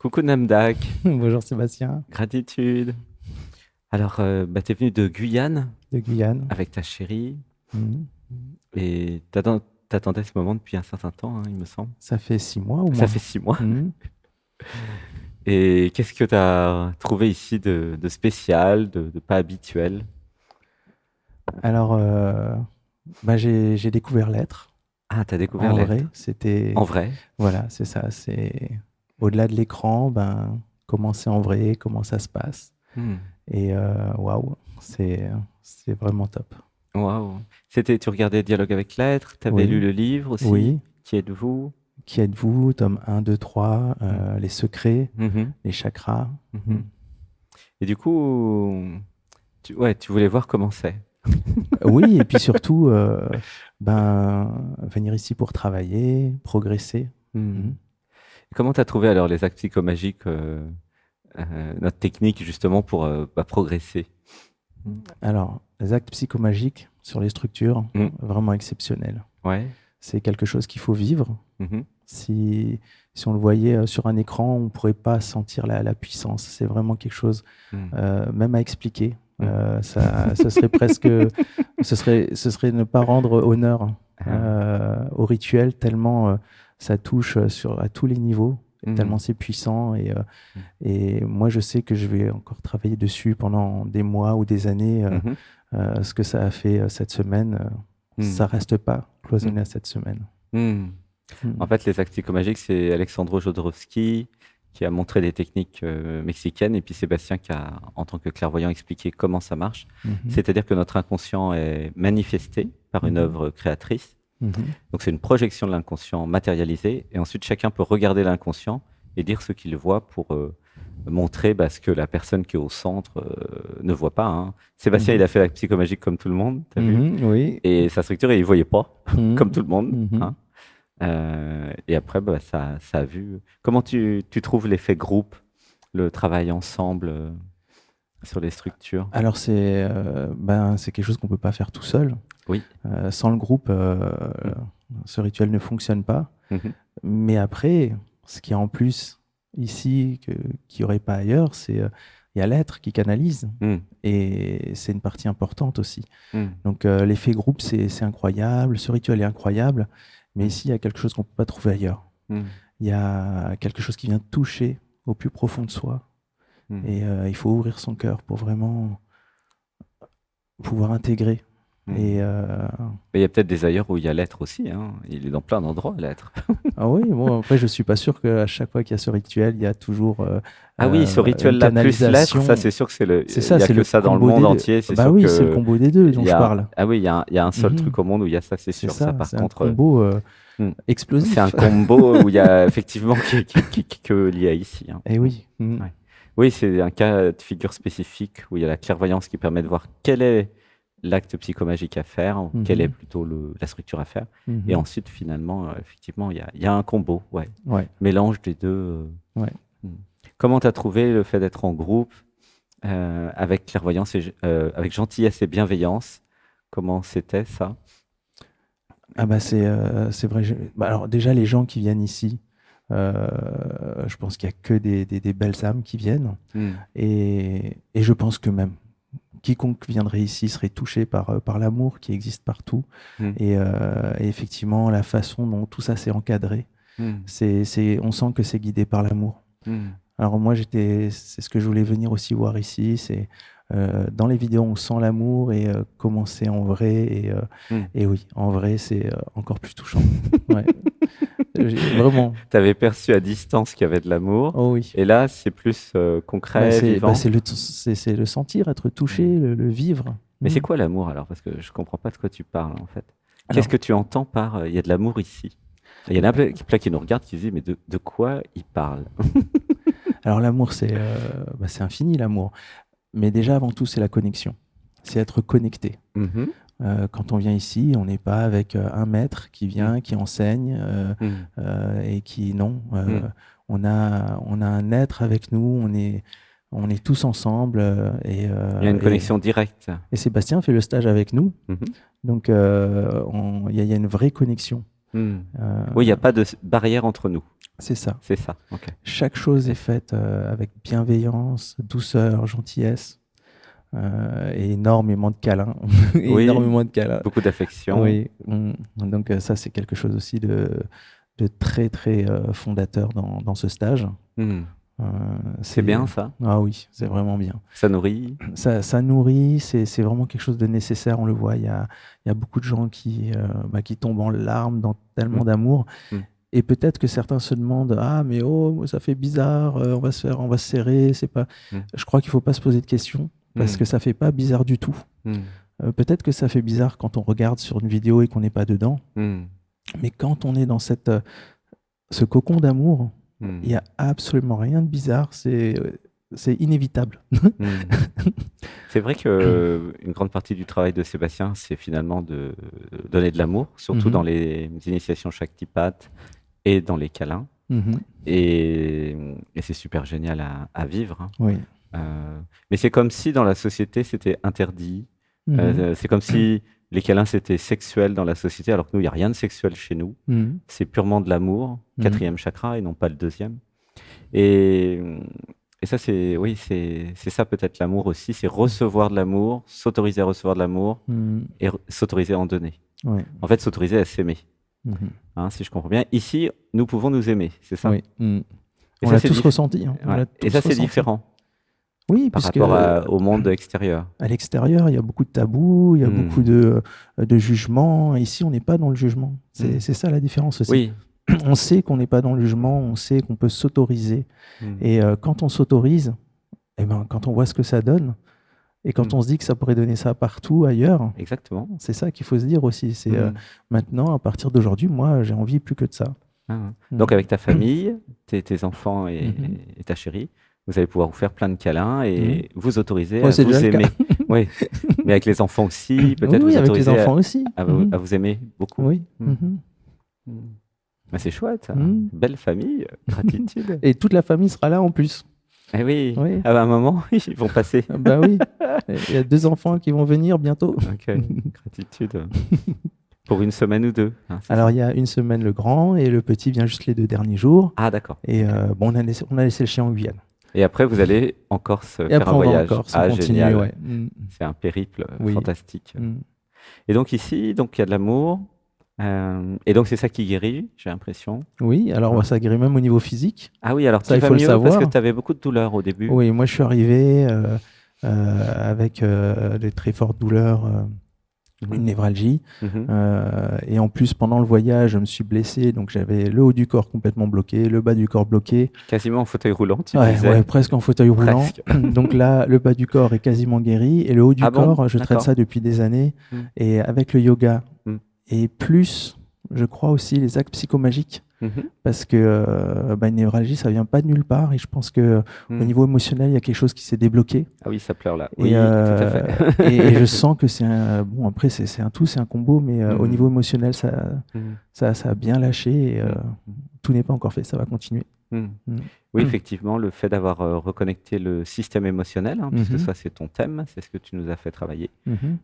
Coucou Namdak, Bonjour Sébastien, gratitude. Alors, t'es venu de Guyane de Guyane. avec ta chérie Mhm. et t'attendais ce moment depuis un certain temps, hein, il me semble. Ça fait 6 mois au Ça fait moins. 6 mois. Mhm. Et qu'est-ce que t'as trouvé ici de spécial, de pas habituel? Alors, j'ai découvert l'être Ah, t'as découvert en l'être. vrai. En C'était, vrai? voilà, c'est ça. C'est au-delà de l'écran, comment c'est en vrai, comment ça se passe. Hmm. Et waouh, c'est vraiment top. Waouh. Tu regardais Dialogue avec l'être, t'avais lu Oui, le livre aussi. oui. Qui êtes-vous? Qui êtes-vous? Tome 1, 2, 3, Hmm. les secrets, Mhm, les chakras. mhm. Mhm. Et du coup, tu voulais voir comment c'est. Oui, et puis surtout, venir ici pour travailler, progresser. Hmm. Mhm. Comment tu as trouvé alors les actes psychomagiques, notre technique justement pour progresser? Mm. Alors, les actes psychomagiques sur les structures, Mm. vraiment exceptionnels. Ouais. C'est quelque chose qu'il faut vivre. Mhm. Si on le voyait sur un écran, on ne pourrait pas sentir la puissance. C'est vraiment quelque chose, Mm. même à expliquer. Mm. Ça serait presque, ce serait ne pas rendre honneur Ah. au rituel, tellement ça touche à tous les niveaux, Mm. tellement c'est puissant. Mm. Et moi, je sais que je vais encore travailler dessus pendant des mois ou des années. Mhm. Ce que ça a fait cette semaine, Mm. ça reste pas cloisonné Mm. à cette semaine. Mm. En Mm. fait, les actes psychomagiques, c'est Alexandro Jodorowsky qui a montré des techniques mexicaines et puis Sébastien qui a, en tant que clairvoyant, expliqué comment ça marche. Mhm. C'est-à-dire que notre inconscient est manifesté par une Mhm. œuvre créatrice. Mhm. Donc c'est une projection de l'inconscient matérialisée, et ensuite chacun peut regarder l'inconscient et dire ce qu'il voit pour montrer ce que la personne qui est au centre ne voit pas, hein. Sébastien, il Mhm. a fait la psychomagique comme tout le monde, t'as vu? Mhm. Oui. Et sa structure, il ne voyait pas, comme Mhm. tout le monde, Mhm. hein. Et après, ça a vu. Comment tu trouves l'effet groupe, le travail ensemble sur les structures? Alors c'est quelque chose qu'on peut pas faire tout seul. Oui. Sans le groupe, Mm. ce rituel ne fonctionne pas. Mhm. Mais après, ce qui est en plus ici, qu'il n'y aurait pas ailleurs, c'est il y a l'être qui canalise. Mm. Et c'est une partie importante aussi. Mm. Donc l'effet groupe, c'est incroyable. Ce rituel est incroyable. Mais Mm. ici, il y a quelque chose qu'on ne peut pas trouver ailleurs. Mm. Il y a quelque chose qui vient toucher au plus profond de soi. Mm. Et il faut ouvrir son cœur pour vraiment pouvoir intégrer. Mm. Et Mais il y a peut-être des ailleurs où il y a l'être aussi, hein. Il est dans plein d'endroits, l'être. ah oui, bon, après, je ne suis pas sûr qu'à chaque fois qu'il y a ce rituel, il y a toujours Ah oui, ce une rituel-là plus l'être, ça canalisation. c'est sûr que C'est il ça, y a c'est que le ça dans le combo monde des deux. entier. C'est Bah sûr oui, c'est le que combo des deux il dont y je a, parle. ah oui, il y a un seul Mhm. truc au monde où il y a ça, c'est C'est sûr. Ça, ça, par c'est un contre, combo hmm, c'est un explosif. combo où il y a effectivement que il y a ici, hein. Eh oui. Mhm. Ouais. Oui, c'est un cas de figure spécifique où il y a la clairvoyance qui permet de voir quel est l'acte psychomagique à faire, ou quelle est Mhm. plutôt la structure à faire. Et Mhm. ensuite, finalement, effectivement, il y a un combo, ouais. Ouais, Mélange des deux. ouais. Hmm. Comment tu as trouvé le fait d'être en groupe avec clairvoyance et avec gentillesse et bienveillance? Comment c'était ça? Ah bah c'est vrai. Alors déjà, les gens qui viennent ici, euh, je pense qu'il n'y a que des belles âmes qui viennent. Hmm. Et je pense que même quiconque viendrait ici serait touché par l'amour qui existe partout. Hmm. Et effectivement, la façon dont tout ça s'est encadré, Hmm. on sent que c'est guidé par l'amour. Hmm. Alors moi, c'est ce que je voulais venir aussi voir ici, c'est dans les vidéos, on sent l'amour et comment c'est en vrai. Hmm. Et oui, en vrai, c'est encore plus touchant. Ouais. Vraiment. Tu avais perçu à distance qu'il y avait de l'amour, Oh oui. et là, c'est plus concret, vivant. C'est le sentir, être touché, Hmm. le vivre. Mais c'est Mm. quoi l'amour alors? Parce que je comprends pas de quoi tu parles en fait. Qu'est-ce Alors, que tu entends par il y a de l'amour ici? Il y en a plein qui nous regardent qui se disent mais de quoi il parle? alors l'amour, c'est infini, l'amour. Mais déjà, avant tout, c'est la connexion. C'est être connecté. Mhm. Quand on vient ici, on n'est pas avec un maître qui Mm. vient, qui enseigne Mm. et qui, non. Mm. On a un être avec nous, on est tous ensemble. Il y a une connexion directe. Et Sébastien fait le stage avec nous. Mhm. Donc, il y a une vraie connexion. Hmm. Euh, Oui, il n'y a pas de barrière entre nous. c'est ça. C'est ça. Ok. Chaque chose est faite avec bienveillance, douceur, gentillesse et énormément de câlins. Et Oui, énormément de câlins. beaucoup d'affection. Oui. Donc ça, c'est quelque chose aussi de très, très fondateur dans ce stage. Hmm. Euh, C'est bien ça. Ah oui, c'est vraiment bien. Ça nourrit. Ça nourrit, c'est vraiment quelque chose de nécessaire, on le voit. Il y a beaucoup de gens qui tombent en larmes dans tellement Hmm. d'amour. Hmm. Et peut-être que certains se demandent, ah mais oh, ça fait bizarre, on va se serrer, c'est pas. Hmm. Je crois qu'il faut pas se poser de questions parce Hmm. que ça fait pas bizarre du tout. Hmm. Peut-être que ça fait bizarre quand on regarde sur une vidéo et qu'on n'est pas dedans, Hmm. mais quand on est dans ce cocon d'amour, Hmm. il y a absolument rien de bizarre, c'est inévitable. Hmm. C'est vrai que une grande partie du travail de Sébastien, c'est finalement de donner de l'amour, surtout dans les initiations Shaktipat et dans les câlins. Mhm. Et c'est super génial à vivre, hein. Oui. Mais c'est comme si dans la société, c'était interdit. Mhm. C'est comme si les câlins, c'était sexuel dans la société, alors que nous, il n'y a rien de sexuel chez nous. Mhm. C'est purement de l'amour, Mhm. 4e chakra et non pas le 2e. Et, et ça, oui, c'est ça peut-être l'amour aussi, c'est recevoir de l'amour, s'autoriser à recevoir de l'amour Mhm. et s'autoriser à en donner. Oui. En fait, s'autoriser à s'aimer, Mhm. hein, si je comprends bien. Ici, nous pouvons nous aimer, c'est ça? Oui. Mhm. Et On ça, l'a c'est tous ressenti. Hein. On ouais. l'a Et tous ça, c'est ressenti. différent Oui, par puisque rapport au monde extérieur. à l'extérieur, il y a beaucoup de tabous, il y a Hmm. beaucoup de jugements. Ici, on n'est pas dans le jugement. Hmm. C'est ça la différence aussi. Oui. On sait qu'on n'est pas dans le jugement, on sait qu'on peut s'autoriser. Hmm. Et quand on s'autorise, eh ben, quand on voit ce que ça donne, et quand Hmm. on se dit que ça pourrait donner ça partout ailleurs, Exactement. c'est ça qu'il faut se dire aussi. C'est Hmm. maintenant, à partir d'aujourd'hui, moi, j'ai envie plus que de ça. Ah. Hmm. Donc, avec ta famille, tes enfants et Mhm. ta chérie, vous allez pouvoir vous faire plein de câlins et vous autoriser Ouais, à c'est vous déjà le cas. aimer. Oui, mais avec les enfants aussi, peut-être Oui, vous avec les autoriser enfants aussi. Mhm. à vous aimer beaucoup. Oui. Hmm. Mhm. Hmm. Ah, c'est chouette, ça. Hmm. Belle famille, gratitude. Et toute la famille sera là en plus. Eh oui, Oui. à un moment, ils vont passer. Ah bah oui. Il y a 2 enfants qui vont venir bientôt. Ok, gratitude. Pour une semaine ou deux, hein, c'est Alors, ça? il y a une semaine le grand et le petit vient juste les 2 derniers jours. Ah, d'accord. Et Ok. bon, on a laissé le chien en Guyane. Et après, vous allez en Corse Et faire après, un on va en voyage. Corse, on Ah, continue. génial. Ouais. C'est un périple Oui. fantastique. Mm. Et donc ici, donc il y a de l'amour. Et donc c'est ça qui guérit, j'ai l'impression. Oui, alors Hein. ça guérit même au niveau physique. Ah oui, alors Ça, tu il vas faut le mieux parce que savoir. tu avais beaucoup de douleurs au début. Oui, moi, je suis arrivé avec des très fortes douleurs, une névralgie. Mhm. Et en plus, pendant le voyage, je me suis blessé. Donc, j'avais le haut du corps complètement bloqué, le bas du corps bloqué. Quasiment en fauteuil roulant, tu Ouais, disais. ouais, presque en fauteuil roulant. Presque. Donc là, le bas du corps est quasiment guéri. Et le haut du Ah bon? corps, je traite D'accord. ça depuis des années. Mm. Et avec le yoga, Mm. et plus, je crois aussi, les actes psychomagiques. Mhm. Parce que une névralgie, ça vient pas de nulle part. Et je pense que Mm. au niveau émotionnel, il y a quelque chose qui s'est débloqué. Ah oui, ça pleure là. Et, Oui, tout à fait. et je sens que c'est un... Bon, après, c'est un tout, c'est un combo. Mais au Mm. niveau émotionnel, ça Mm. a bien lâché. Et Mm. tout n'est pas encore fait. Ça va continuer. Mm. Mm. Oui, effectivement, le fait d'avoir reconnecté le système émotionnel, hein, puisque Mhm. ça c'est ton thème, c'est ce que tu nous as fait travailler. Mhm.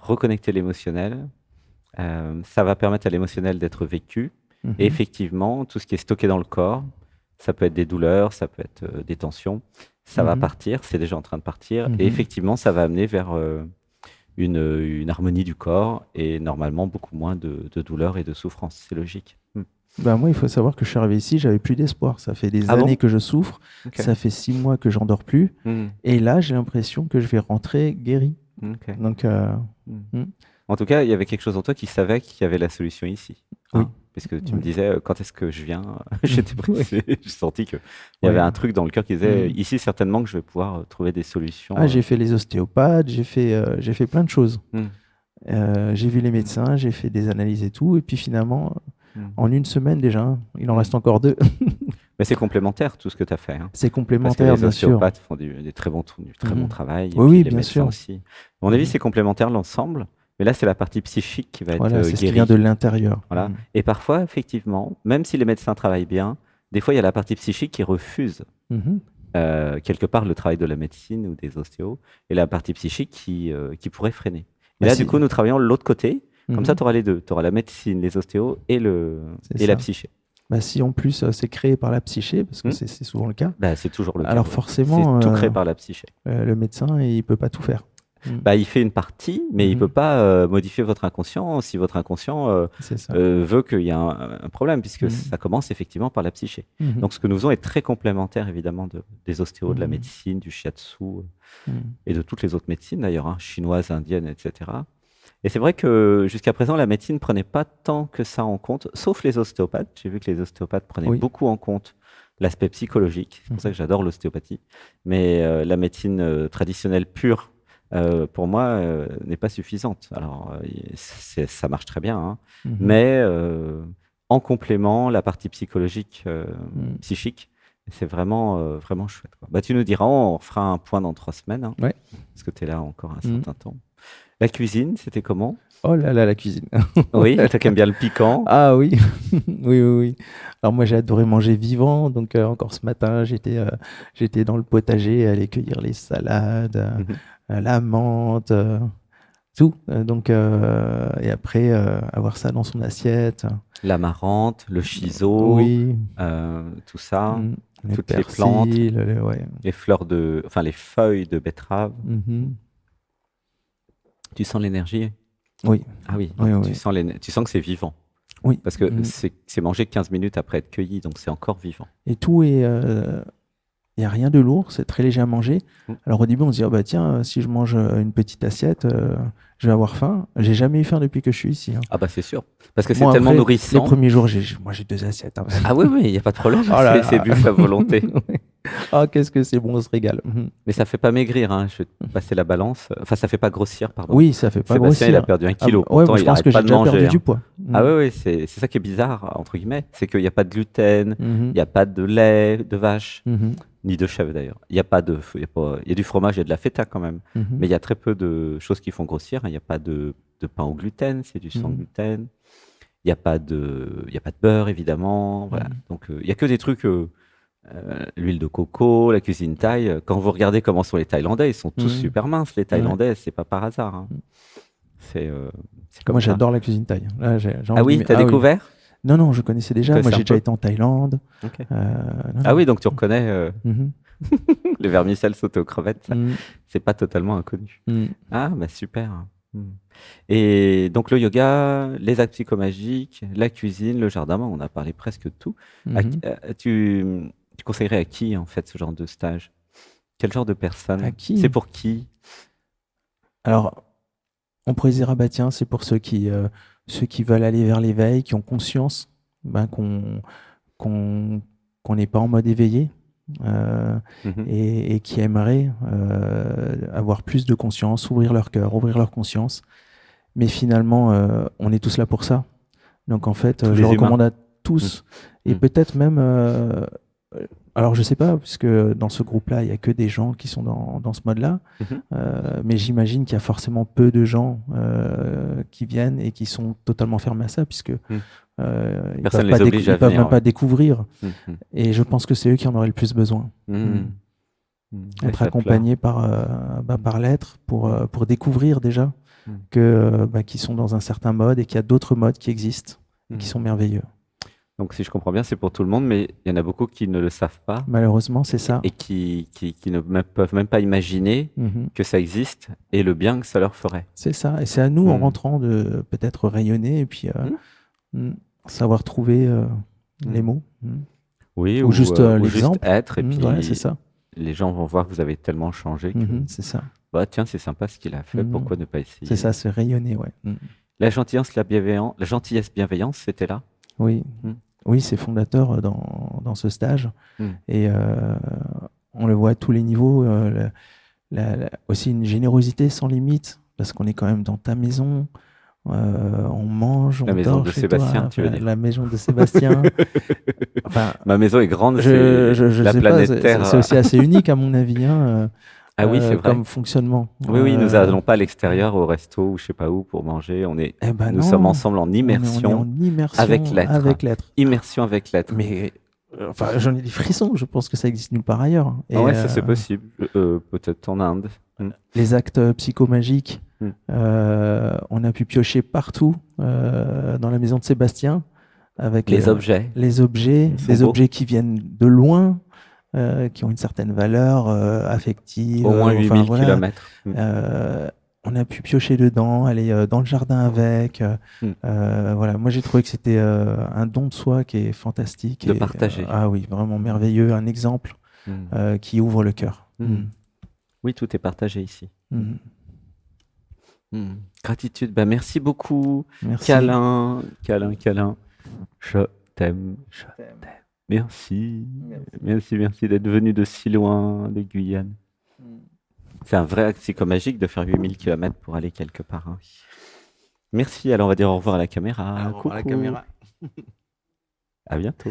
Reconnecter l'émotionnel, ça va permettre à l'émotionnel d'être vécu. Mhm. Et effectivement, tout ce qui est stocké dans le corps, ça peut être des douleurs, ça peut être des tensions, ça va Mhm. partir, c'est déjà en train de partir. Mhm. Et effectivement, ça va amener vers une harmonie du corps et normalement beaucoup moins de douleurs et de souffrances. C'est logique. Mm. Moi, il faut savoir que je suis arrivé ici, j'avais plus d'espoir. Ça fait des Ah bon? années que je souffre. Ok. Ça fait 6 mois que j'en dors plus. Mm. Et là, j'ai l'impression que je vais rentrer guéri. Ok. Donc, Mm. En tout cas, il y avait quelque chose en toi qui savait qu'il y avait la solution ici. Oui. Puisque tu me Oui. disais, quand est-ce que je viens? J'étais pressé. J'ai senti qu'il y Ouais. avait un truc dans le cœur qui disait, Mm. ici, certainement que je vais pouvoir trouver des solutions. j'ai fait les ostéopathes, j'ai fait plein de choses. Mm. J'ai vu les médecins, j'ai fait des analyses et tout. Et puis finalement, Mm. en une semaine déjà, il en reste encore 2. Mais c'est complémentaire tout ce que tu as fait, hein. C'est Parce que complémentaire, les bien sûr. ostéopathes font du très bon Mhm. travail. Et Oui, puis oui, les bien médecins sûr. aussi. À mon avis, Mhm. c'est complémentaire l'ensemble. Mais là, c'est la partie psychique qui va être Voilà, c'est ce qui guérie. vient de l'intérieur. Voilà. Mhm. Et parfois, effectivement, même si les médecins travaillent bien, des fois, il y a la partie psychique qui refuse Mhm. quelque part le travail de la médecine ou des ostéos, et la partie psychique qui pourrait freiner. Et Bah, là, c'est- du coup, nous travaillons de l'autre côté, Comme ça, tu auras les deux. Tu auras la médecine, les ostéos et C'est la ça. psyché. Bah, si en plus c'est créé par la psyché, parce que c'est souvent le cas, Bah, c'est toujours le cas. alors ouais. forcément, C'est tout créé par la psyché. le médecin, il peut pas tout faire. Bah, il fait une partie, mais il Mhm. peut pas modifier votre inconscient si votre inconscient C'est ça. veut qu'il y ait un problème, puisque Mhm. ça commence effectivement par la psyché. Mhm. Donc, ce que nous faisons est très complémentaire, évidemment, des ostéos, de la Mhm. médecine, du shiatsu Mhm. et de toutes les autres médecines, d'ailleurs, hein, chinoises, indiennes, etc. Et c'est vrai que jusqu'à présent, la médecine ne prenait pas tant que ça en compte, sauf les ostéopathes. J'ai vu que les ostéopathes prenaient Oui. beaucoup en compte l'aspect psychologique. C'est pour ça que j'adore l'ostéopathie. Mais la médecine traditionnelle pure, pour moi, n'est pas suffisante. Alors, ça marche très bien, hein. Mhm. Mais en complément, la partie psychologique, psychique, c'est vraiment chouette, quoi. Bah, tu nous diras, on fera un point dans 3 semaines, hein, Ouais. parce que tu es là encore un certain temps. La cuisine, c'était comment? Oh là là, la cuisine. Oui, toi qui aimes bien le piquant. Ah oui, oui, oui, oui. Alors moi, j'ai adoré manger vivant. Donc encore ce matin, j'étais dans le potager, à aller cueillir les salades, la menthe, tout. Et après, avoir ça dans son assiette. L'amarante, le shiso, Oui. tout ça, Les toutes les plantes, persils, ouais. les les feuilles de betterave. Mhm. Tu sens l'énergie? Oui. Ah oui, Oui, donc oui. tu sens que c'est vivant. Oui. Parce que c'est mangé 15 minutes après être cueilli, donc c'est encore vivant. Et tout est. Il n'y a rien de lourd, c'est très léger à manger. Alors au début, on se dit, oh, bah, tiens, si je mange une petite assiette, je vais avoir faim. J'ai jamais eu faim depuis que je suis ici, hein. Ah bah c'est sûr, parce que c'est Bon, tellement après, nourrissant. Les premiers jours, moi j'ai 2 assiettes, hein. Ah oui, il n'y a pas de problème, Oh là c'est là. buffet à volonté. Ah, qu'est-ce que c'est bon, on se régale. Mais ça fait pas maigrir, hein. Je vais te passer la balance. Enfin, ça fait pas grossir, pardon. Oui, ça fait pas Sébastien, il a grossir. perdu 1 kilo. Ah, ouais, Pourtant, je il pense arrête que pas j'ai de déjà manger, perdu hein. du poids. Ah oui, c'est ça qui est bizarre, entre guillemets. C'est qu'il n'y a pas de gluten, il n'y a pas de lait de vache, ni de chèvre d'ailleurs. Il y a du fromage, il y a de la feta quand même. Mais il y a très peu de choses qui font grossir, hein. Il n'y a pas de pain au gluten, c'est du sans gluten. Il n'y a pas de beurre, évidemment. Voilà. Donc, il n'y a que des trucs, l'huile de coco, la cuisine thaï. Quand vous regardez comment sont les Thaïlandais, ils sont tous super minces. Les Thaïlandais, c'est pas par hasard, hein. C'est comme Moi, ça. j'adore la cuisine thaï. Là, Ah oui, t'as découvert? Oui. Non, je connaissais déjà. Moi, j'ai déjà été en Thaïlande. Okay. Non. Oui, donc tu reconnais le vermicelle sauté aux crevettes. C'est pas totalement inconnu. Ah, bah super. Et donc le yoga, les actes psychomagiques, la cuisine, le jardin, on a parlé presque de tout. Tu conseillerais à qui en fait ce genre de stage? Quel genre de personne? À qui? C'est pour qui? Alors, on pourrait dire, bah tiens, c'est pour ceux qui veulent aller vers l'éveil, qui ont conscience qu'on n'est pas en mode éveillé. Et qui aimeraient avoir plus de conscience, ouvrir leur cœur, ouvrir leur conscience. Mais finalement, on est tous là pour ça. Donc en fait, je recommande à tous. Et peut-être même... alors je sais pas, puisque dans ce groupe-là, il n'y a que des gens qui sont dans ce mode-là. Mais j'imagine qu'il y a forcément peu de gens qui viennent et qui sont totalement fermés à ça, puisque... Personne ne les oblige à venir. Ils peuvent même pas découvrir. Et je pense que c'est eux qui en auraient le plus besoin. Être accompagnés par l'être pour découvrir déjà qu'ils sont dans un certain mode et qu'il y a d'autres modes qui existent et qui sont merveilleux. Donc si je comprends bien, c'est pour tout le monde, mais il y en a beaucoup qui ne le savent pas. Malheureusement, c'est ça. Et qui ne peuvent même pas imaginer que ça existe et le bien que ça leur ferait. C'est ça. Et c'est à nous, en rentrant, de peut-être rayonner et puis... savoir trouver les mots. Oui, ou juste l'exemple. Juste être. Et puis, ouais, c'est ça. Les gens vont voir que vous avez tellement changé que... c'est ça. Bah, tiens, c'est sympa ce qu'il a fait, pourquoi ne pas essayer? C'est ça, c'est rayonner, ouais. La gentillesse, la gentillesse, bienveillance, c'était là? Oui, oui, c'est fondateur dans ce stage. Et on le voit à tous les niveaux. Aussi une générosité sans limite, parce qu'on est quand même dans ta maison. On mange, la on maison dort de chez Sébastien, toi, tu veux dire. La maison de Sébastien. Enfin, ma maison est grande, c'est la planète Terre. C'est aussi assez unique à mon avis. Ah oui, c'est vrai. Comme fonctionnement. Oui, nous n'allons pas à l'extérieur au resto ou je sais pas où pour manger. Nous sommes ensemble en immersion, avec l'être. Immersion avec l'être. Mais enfin, j'en ai des frissons. Je pense que ça existe nulle part ailleurs. Ouais, ça c'est possible. Peut-être en Inde. Les actes psychomagiques. On a pu piocher partout dans la maison de Sébastien avec les objets. Les objets, des objets qui viennent de loin, qui ont une certaine valeur affective. Au moins 8000 km. On a pu piocher dedans, aller dans le jardin avec. Voilà. Moi, j'ai trouvé que c'était un don de soi qui est fantastique. De partager. Ah oui, vraiment merveilleux. Un exemple qui ouvre le cœur. Oui, tout est partagé ici. Gratitude. Ben, merci beaucoup. Merci. Câlin. Je t'aime. Merci d'être venu de si loin, de Guyane. C'est un vrai acte psychomagique de faire 8000 km pour aller quelque part. Hein. Merci. Alors, on va dire au revoir à la caméra. Au revoir à la caméra. À bientôt.